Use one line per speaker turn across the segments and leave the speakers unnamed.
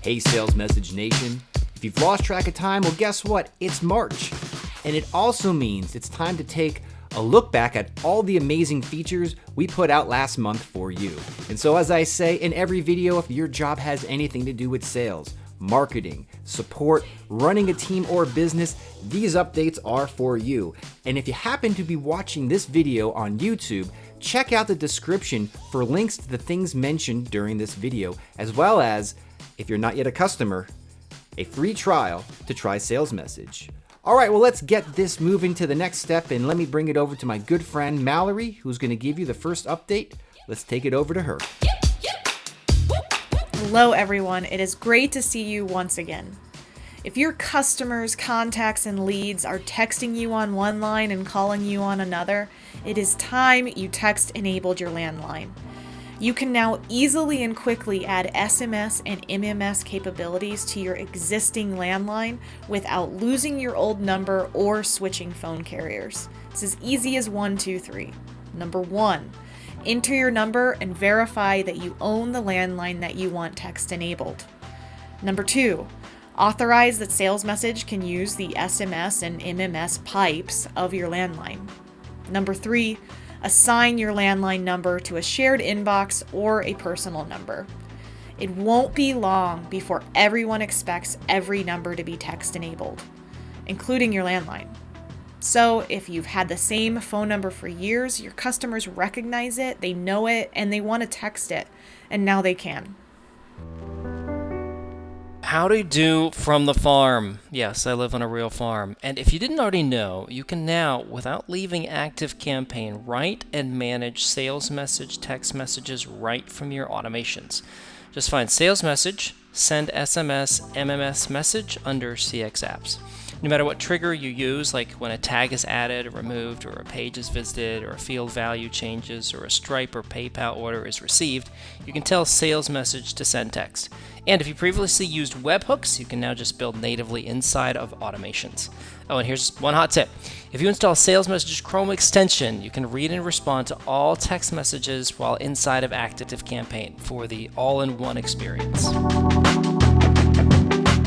Hey Sales Message Nation, if you've lost track of time, well guess what? It's March. And it also means it's time to take a look back at all the amazing features we put out last month for you. And so as I say in every video, if your job has anything to do with sales, marketing, support, running a team or business, these updates are for you. And if you happen to be watching this video on YouTube, check out the description for links to the things mentioned during this video, as well as, if you're not yet a customer, a free trial to try Sales Message. All right, well, let's get this moving to the next step, and let me bring it over to my good friend Mallory, who's going to give you the first update. Let's take it over to her.
Hello, everyone. It is great to see you once again. If your customers, contacts, and leads are texting you on one line and calling you on another, it is time you text-enabled your landline. You can now easily and quickly add SMS and MMS capabilities to your existing landline without losing your old number or switching phone carriers. It's as easy as 1, 2, 3. Number 1, enter your number and verify that you own the landline that you want text-enabled. Number 2, authorize that Sales Message can use the SMS and MMS pipes of your landline. Number 3, assign your landline number to a shared inbox or a personal number. It won't be long before everyone expects every number to be text-enabled, including your landline. So if you've had the same phone number for years, your customers recognize it, they know it, and they want to text it, and now they can.
Howdy do from the farm. Yes, I live on a real farm. And if you didn't already know, you can now, without leaving ActiveCampaign, write and manage Sales Message text messages right from your automations. Just find Sales Message, send SMS, MMS message under CX apps. No matter what trigger you use, like when a tag is added or removed, or a page is visited, or a field value changes, or a Stripe or PayPal order is received, you can tell Sales Message to send text. And if you previously used webhooks, you can now just build natively inside of automations. Oh, and here's one hot tip. If you install Sales Message's Chrome extension, you can read and respond to all text messages while inside of ActiveCampaign for the all-in-one experience.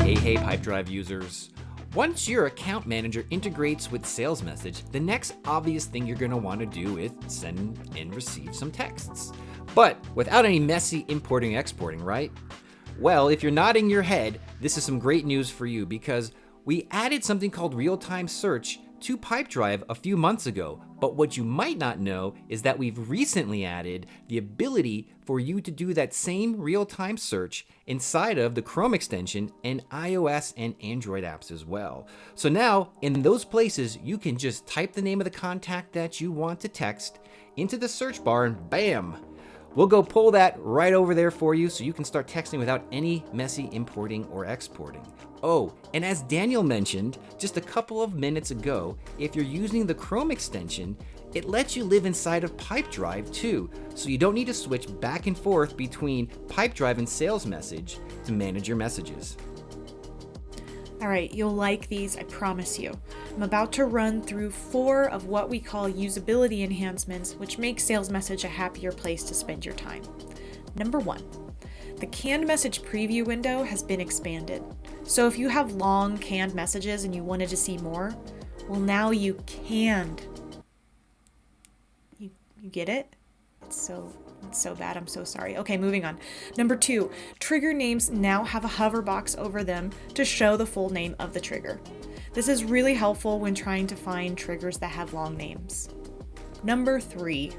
Hey, Pipedrive users. Once your account manager integrates with Sales Message, the next obvious thing you're going to want to do is send and receive some texts. But without any messy importing and exporting, right? Well, if you're nodding your head, this is some great news for you, because we added something called real-time search to Pipedrive a few months ago. But what you might not know is that we've recently added the ability for you to do that same real-time search inside of the Chrome extension and iOS and Android apps as well. So now, in those places, you can just type the name of the contact that you want to text into the search bar and bam! We'll go pull that right over there for you so you can start texting without any messy importing or exporting. Oh, and as Daniel mentioned just a couple of minutes ago, if you're using the Chrome extension, it lets you live inside of Pipedrive too, so you don't need to switch back and forth between Pipedrive and Sales Message to manage your messages.
All right, you'll like these, I promise you. I'm about to run through 4 of what we call usability enhancements, which make Sales Message a happier place to spend your time. Number 1, the canned message preview window has been expanded. So if you have long canned messages and you wanted to see more, well, now you can. You get it? It's so bad, I'm so sorry. Okay, moving on. Number 2, trigger names now have a hover box over them to show the full name of the trigger. This is really helpful when trying to find triggers that have long names. Number 3,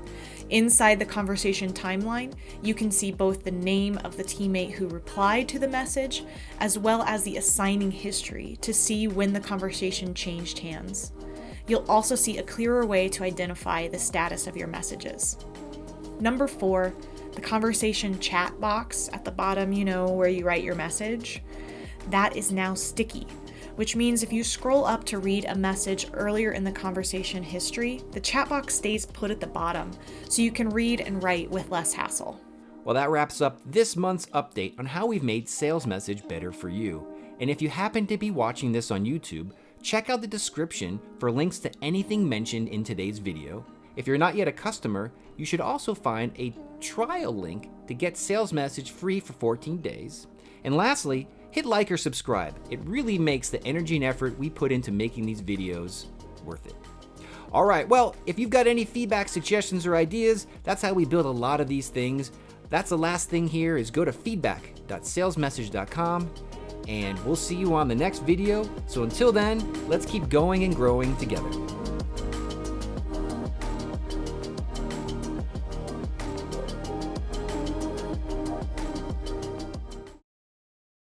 inside the conversation timeline, you can see both the name of the teammate who replied to the message, as well as the assigning history to see when the conversation changed hands. You'll also see a clearer way to identify the status of your messages. Number 4, the conversation chat box at the bottom, where you write your message, that is now sticky, which means if you scroll up to read a message earlier in the conversation history, the chat box stays put at the bottom, so you can read and write with less hassle.
Well, that wraps up this month's update on how we've made Sales Message better for you. And if you happen to be watching this on YouTube, check out the description for links to anything mentioned in today's video. If you're not yet a customer, you should also find a trial link to get Sales Message free for 14 days. And lastly, hit like or subscribe. It really makes the energy and effort we put into making these videos worth it. All right, well, if you've got any feedback, suggestions, or ideas, that's how we build a lot of these things. That's the last thing here is go to feedback.salesmsg.com, and we'll see you on the next video. So until then, let's keep going and growing together.